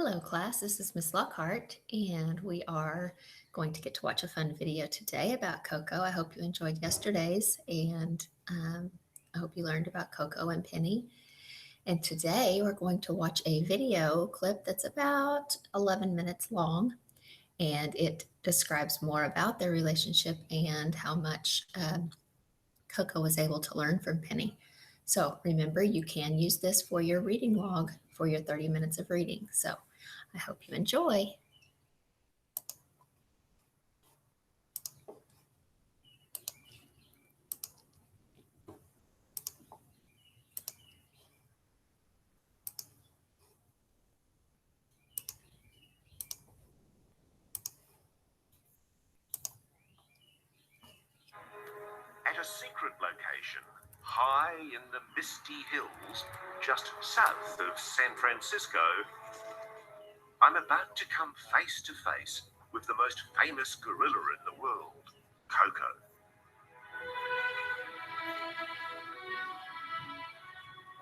Hello, class. This is Miss Lockhart, and we are going to get to watch a fun video today about Koko. I hope you enjoyed yesterday's, and I hope you learned about Koko and Penny. And today we're going to watch a video clip that's about 11 minutes long, and it describes more about their relationship and how much Koko was able to learn from Penny. So remember, you can use this for your reading log for your 30 minutes of reading. So I hope you enjoy. At a secret location, high in the misty hills, just south of San Francisco, I'm about to come face to face with the most famous gorilla in the world, Koko.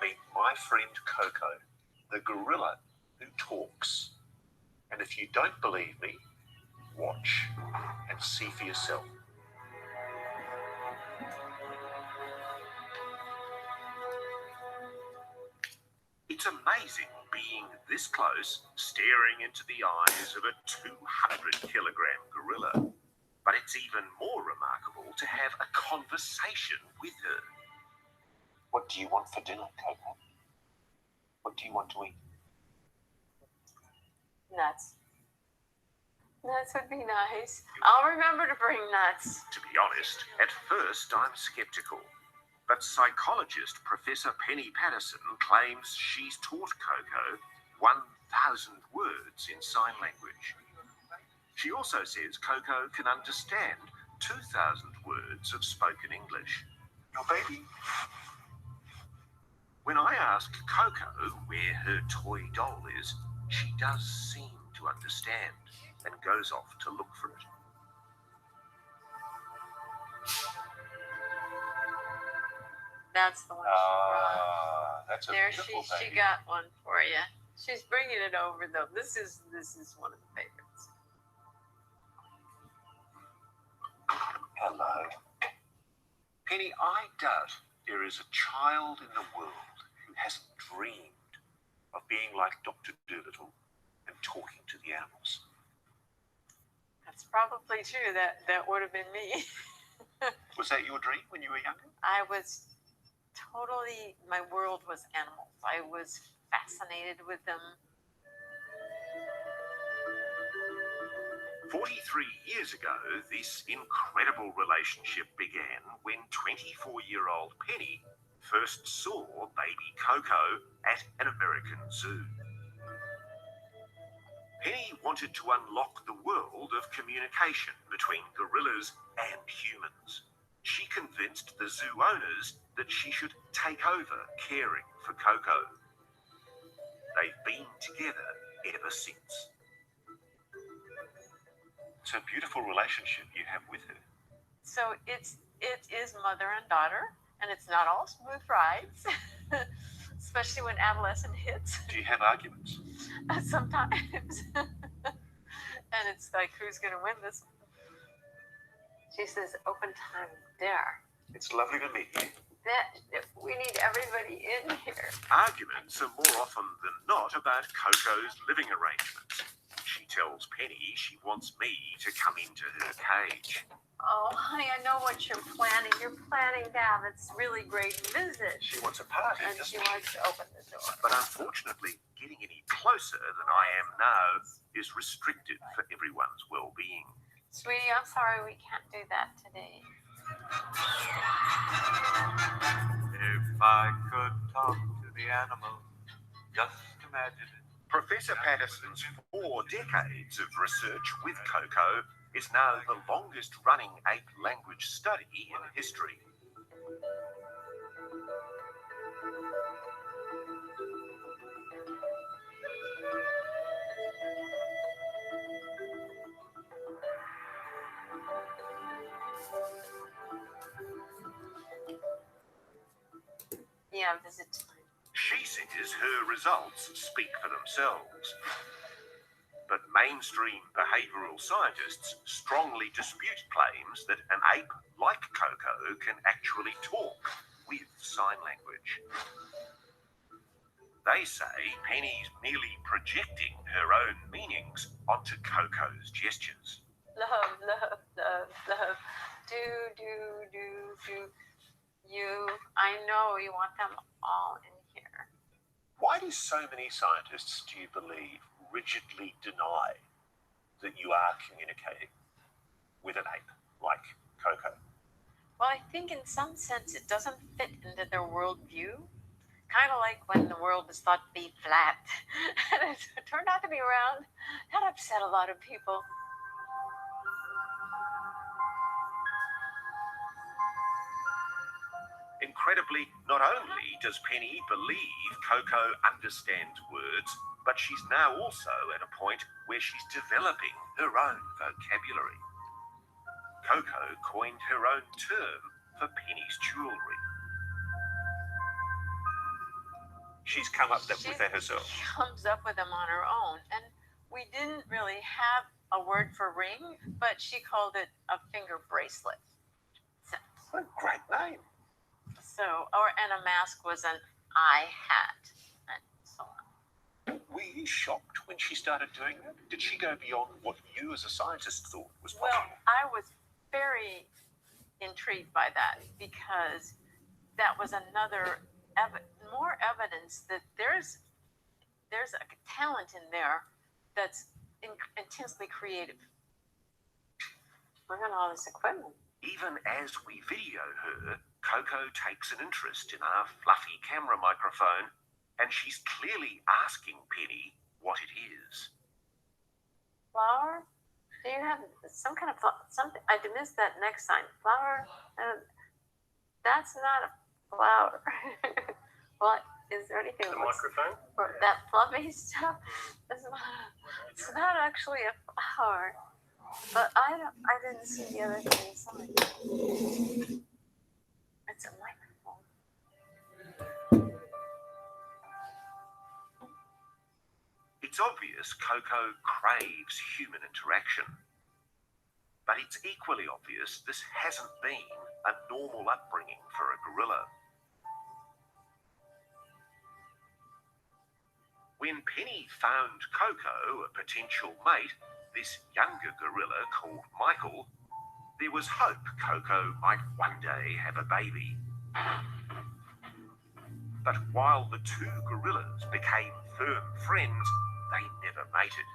Meet my friend Koko, the gorilla who talks. And if you don't believe me, watch and see for yourself. It's amazing being this close, staring into the eyes of a 200-kilogram gorilla. But it's even more remarkable to have a conversation with her. What do you want for dinner, Koko? What do you want to eat? Nuts. Nuts would be nice. I'll remember to bring nuts. To be honest, at first I'm skeptical. But psychologist Professor Penny Patterson claims she's taught Koko 1,000 words in sign language. She also says Koko can understand 2,000 words of spoken English. Your baby? When I ask Koko where her toy doll is, she does seem to understand and goes off to look for it. That's the one she brought. That's a There, beautiful she baby. got one for you. She's bringing it over though. This is one of the favorites. Hello. Penny, I doubt there is a child in the world who hasn't dreamed of being like Dr. Dolittle and talking to the animals. That's probably true. That would have been me. Was that your dream when you were younger? I was totally, my world was animals. I was fascinated with them. 43 years ago, this incredible relationship began when 24-year-old Penny first saw baby Koko at an American zoo. Penny wanted to unlock the world of communication between gorillas and humans. She convinced the zoo owners that she should take over caring for Koko. They've been together ever since. It's a beautiful relationship you have with her. So it is mother and daughter, and it's not all smooth rides, especially when adolescent hits. Do you have arguments? Sometimes. And it's like, who's going to win this one? She says, open time there. It's lovely to meet you. We need everybody in here. Arguments are more often than not about Koko's living arrangements. She tells Penny she wants me to come into her cage. Oh, honey, I know what you're planning. You're planning to have this really great visit. She wants a party, And doesn't she wants to open the door. But unfortunately, getting any closer than I am now is restricted for everyone's well-being. Sweetie, I'm sorry we can't do that today. If I could talk to the animals, just imagine it. Professor Patterson's 4 decades of research with Koko is now the longest-running ape-language study in history. Yeah, visit time. She says her results speak for themselves. But mainstream behavioral scientists strongly dispute claims that an ape like Koko can actually talk with sign language. They say Penny's merely projecting her own meanings onto Koko's gestures. Love, love, love, love. Do. You, I know you want them all in here. Why do so many scientists, do you believe, rigidly deny that you are communicating with an ape like Koko? Well, I think in some sense it doesn't fit into their worldview. Kind of like when the world was thought to be flat and it turned out to be round. That upset a lot of people. Incredibly, not only does Penny believe Koko understands words, but she's now also at a point where she's developing her own vocabulary. Koko coined her own term for Penny's jewelry. She's come up with that herself. She comes up with them on her own. And we didn't really have a word for ring, but she called it a finger bracelet. What a great name. So, and a mask was an eye hat, and so on. Were you shocked when she started doing that? Did she go beyond what you as a scientist thought was possible? Well, I was very intrigued by that because that was another more evidence that there's a talent in there that's intensely creative. Look at all this equipment. Even as we video her, Koko takes an interest in our fluffy camera microphone, and she's clearly asking Penny what it is. Flower? Do you have some kind of something? I missed that next sign. Flower? That's not a flower. What? Is there anything? The microphone? That fluffy stuff? It's not actually a flower. But I didn't see the other thing inside. It's a microphone. It's obvious Koko craves human interaction. But it's equally obvious this hasn't been a normal upbringing for a gorilla. When Penny found Koko a potential mate, this younger gorilla called Michael, there was hope Koko might one day have a baby. But while the two gorillas became firm friends, they never mated.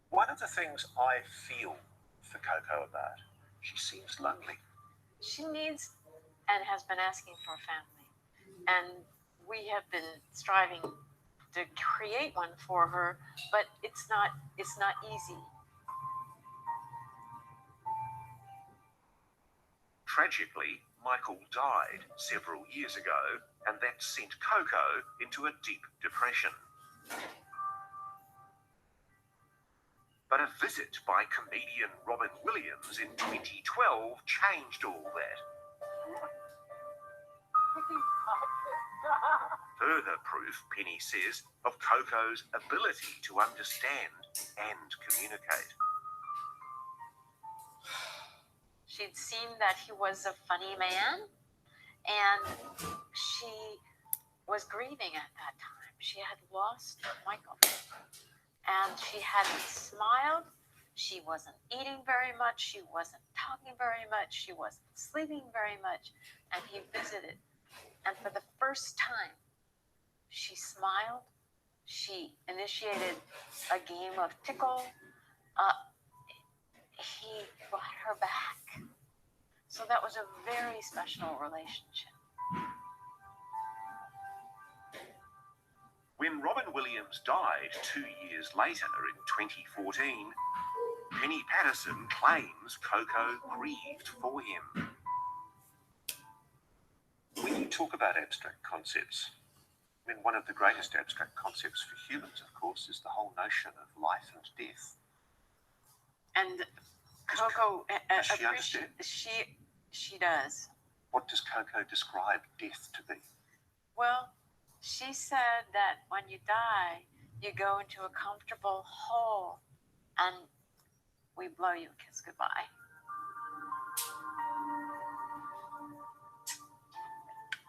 One of the things I feel for Koko about, she seems lonely. She needs and has been asking for a family. And we have been striving to create one for her, but it's not easy. Tragically, Michael died several years ago, and that sent Koko into a deep depression. But a visit by comedian Robin Williams in 2012 changed all that. Further proof, Penny says, of Koko's ability to understand and communicate. She'd seen that he was a funny man, and she was grieving at that time. She had lost Michael, and she hadn't smiled. She wasn't eating very much. She wasn't talking very much. She wasn't sleeping very much. And he visited, and for the first time, she smiled. She initiated a game of tickle. He brought her back. So that was a very special relationship. When Robin Williams died 2 years later in 2014, Penny Patterson claims Koko grieved for him. When you talk about abstract concepts, I mean, one of the greatest abstract concepts for humans, of course, is the whole notion of life and death. And Koko Does she understand? She does. What does Koko describe death to be? Well, she said that when you die, you go into a comfortable hole and we blow you a kiss goodbye.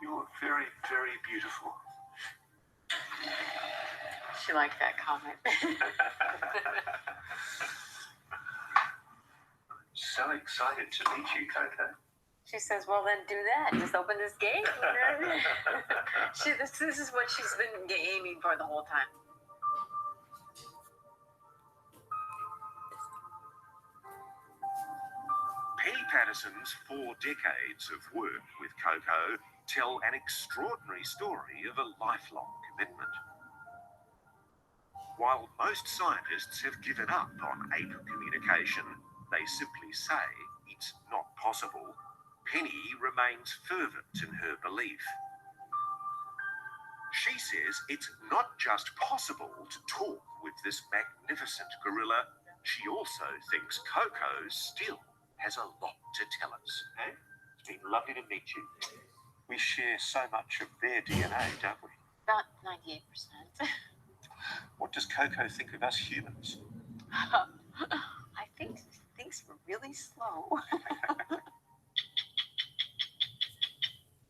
You're very, very beautiful. She liked that comment. So excited to meet you, Koko. She says, well, then do that. Just open this gate. This is what she's been aiming for the whole time. Penny Patterson's 4 decades of work with Koko tell an extraordinary story of a lifelong commitment. While most scientists have given up on ape communication, they simply say it's not possible, Penny remains fervent in her belief. She says it's not just possible to talk with this magnificent gorilla, she also thinks Koko still has a lot to tell us. Hey, it's been lovely to meet you. We share so much of their DNA, don't we? About 98%. What does Koko think of us humans? I think things were really slow.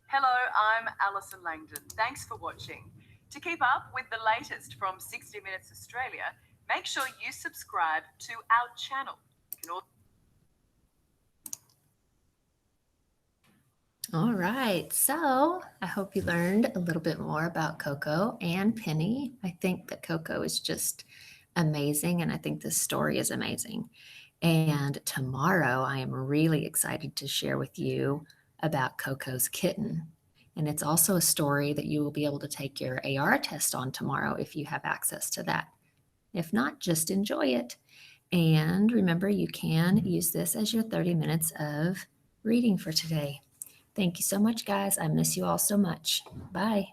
Hello, I'm Alison Langdon. Thanks for watching. To keep up with the latest from 60 Minutes Australia, make sure you subscribe to our channel. You can also All right, so I hope you learned a little bit more about Koko and Penny. I think that Koko is just amazing, and I think this story is amazing. And tomorrow, I am really excited to share with you about Koko's kitten. And it's also a story that you will be able to take your AR test on tomorrow if you have access to that. If not, just enjoy it. And remember, you can use this as your 30 minutes of reading for today. Thank you so much, guys. I miss you all so much. Bye.